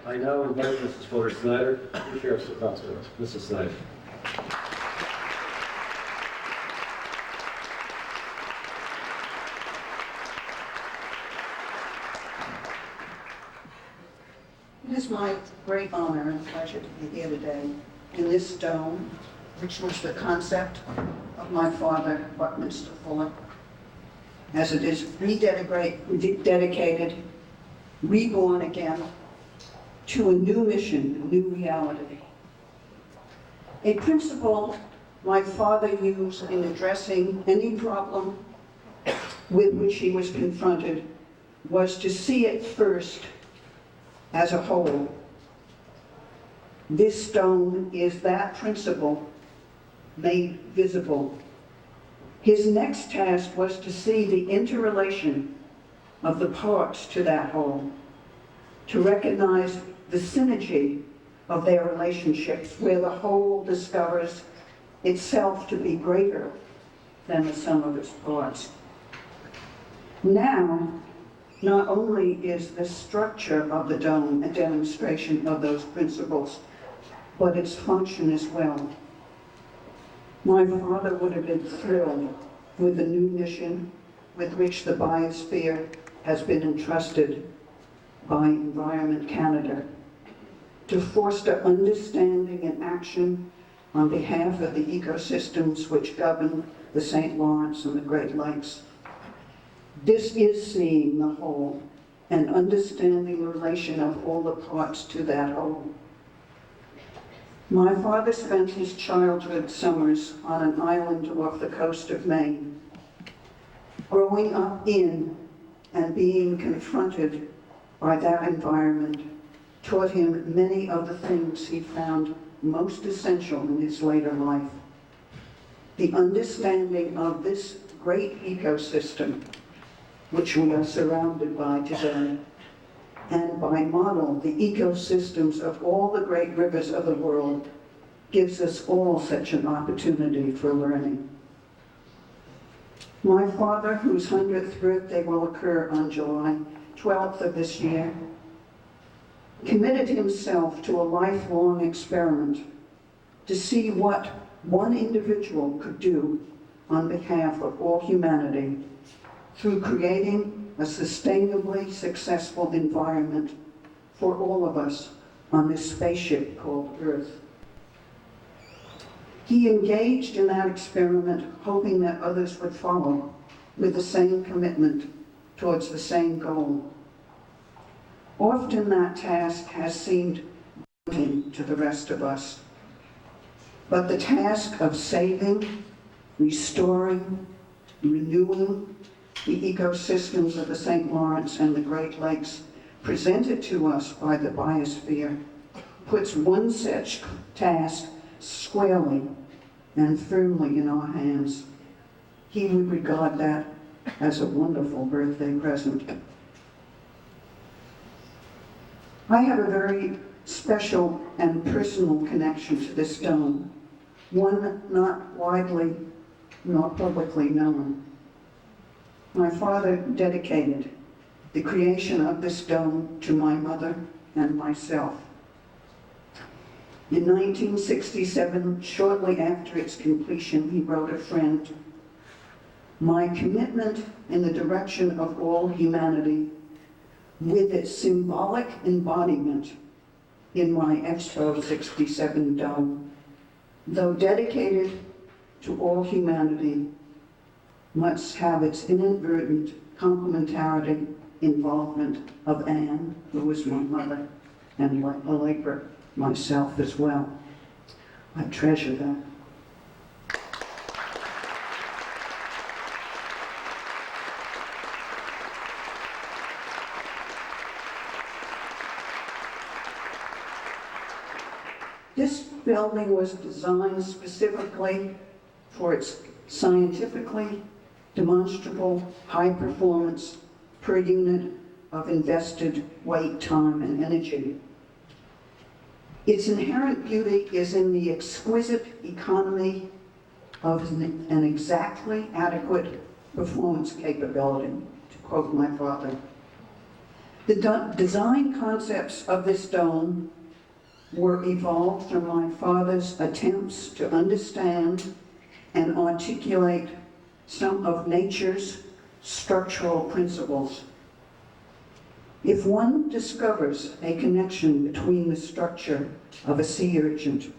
I now invite Mrs. Fuller Snyder to share some thoughts with us. Mrs. Snyder. It is my great honor and pleasure to be here today in this dome, which was the concept of my father, Buckminster Fuller, as it is rededicated, reborn again to a new mission, a new reality. A principle my father used in addressing any problem with which he was confronted was to see it first as a whole. This stone is that principle made visible. His next task was to see the interrelation of the parts to that whole, to recognize the synergy of their relationships, where the whole discovers itself to be greater than the sum of its parts. Now, not only is the structure of the dome a demonstration of those principles, but its function as well. My father would have been thrilled with the new mission with which the Biosphere has been entrusted by Environment Canada to foster understanding and action on behalf of the ecosystems which govern the St. Lawrence and the Great Lakes. This is seeing the whole and understanding the relation of all the parts to that whole. My father spent his childhood summers on an island off the coast of Maine. Growing up in and being confronted by that environment taught him many of the things he found most essential in his later life. The understanding of this great ecosystem which we are surrounded by today, and by model the ecosystems of all the great rivers of the world, gives us all such an opportunity for learning. My father, whose 100th birthday will occur on July 12th of this year, committed himself to a lifelong experiment to see what one individual could do on behalf of all humanity through creating a sustainably successful environment for all of us on this spaceship called Earth. He engaged in that experiment, hoping that others would follow with the same commitment towards the same goal. Often that task has seemed daunting to the rest of us, but the task of saving, restoring, renewing the ecosystems of the St. Lawrence and the Great Lakes presented to us by the Biosphere puts one such task squarely and firmly in our hands. He would regard that as a wonderful birthday present. I have a very special and personal connection to this dome, one not widely nor publicly known. My father dedicated the creation of this dome to my mother and myself. In 1967, shortly after its completion, he wrote a friend, "My commitment in the direction of all humanity, with its symbolic embodiment in my Expo67 dome, though dedicated to all humanity, must have its inadvertent complementarity involvement of Anne, who was my mother, and Allegra, myself as well." I treasure that. This building was designed specifically for its scientifically demonstrable high performance per unit of invested weight, time, and energy. Its inherent beauty is in the exquisite economy of an exactly adequate performance capability, to quote my father. The design concepts of this dome were evolved from my father's attempts to understand and articulate some of nature's structural principles. If one discovers a connection between the structure of a sea urchin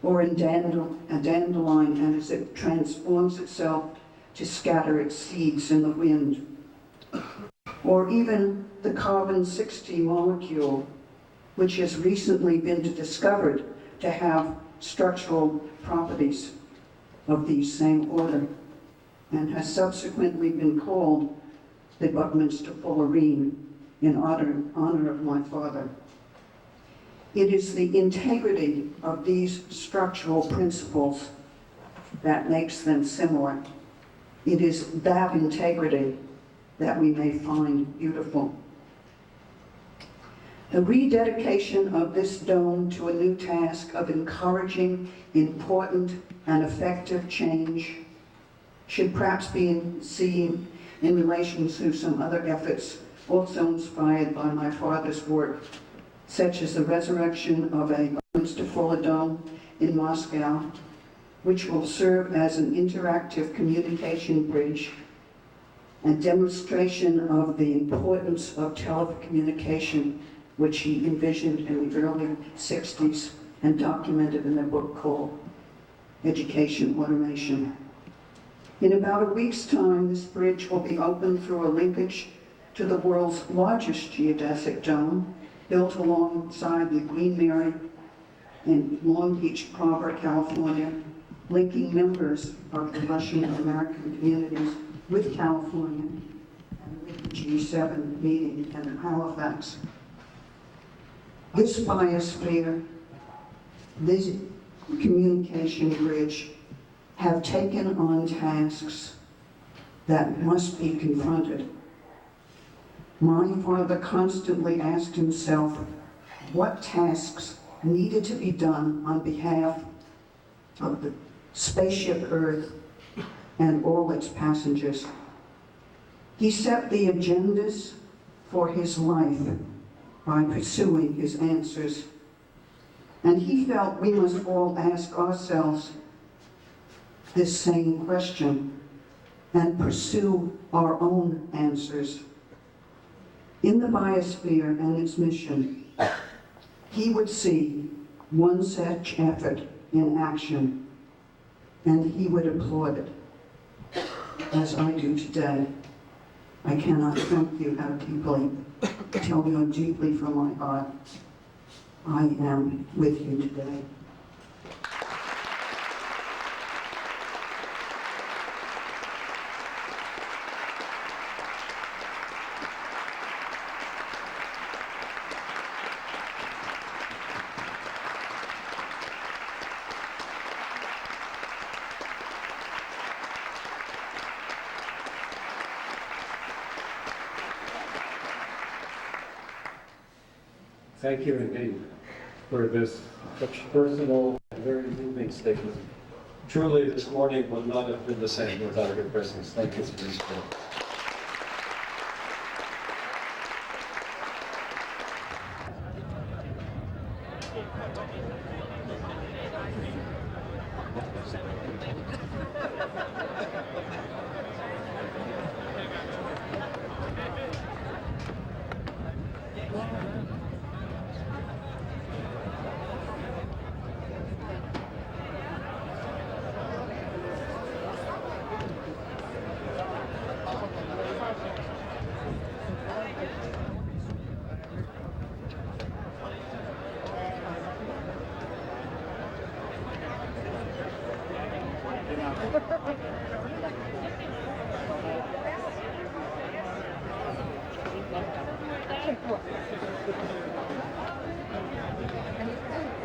or a dandelion and as it transforms itself to scatter its seeds in the wind, or even the carbon-60 molecule, which has recently been discovered to have structural properties of the same order and has subsequently been called the Buckminster fullerene in honor of my father. It is the integrity of these structural principles that makes them similar. It is that integrity that we may find beautiful. The rededication of this dome to a new task of encouraging important and effective change should perhaps be seen in relation to some other efforts also inspired by my father's work, such as the resurrection of a Buckminster Fuller dome in Moscow, which will serve as an interactive communication bridge and demonstration of the importance of telecommunication, which he envisioned in the early 60s and documented in a book called Education Automation. In about a week's time, this bridge will be opened through a linkage to the world's largest geodesic dome, built alongside the Queen Mary in Long Beach Harbor, California, linking members of the Russian American communities with California and with the G7 meeting in Halifax. This biosphere, this communication bridge, have taken on tasks that must be confronted. My father constantly asked himself what tasks needed to be done on behalf of the spaceship Earth and all its passengers. He set the agendas for his life by pursuing his answers, and he felt we must all ask ourselves this same question and pursue our own answers. In the biosphere and its mission, he would see one such effort in action, and he would applaud it, as I do today. I cannot thank you how deeply, tell you how deeply from my heart I am with you today. Thank you indeed for this such personal and very moving statement. Truly, this morning would not have been the same without your presence. Thank you for this.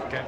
Okay.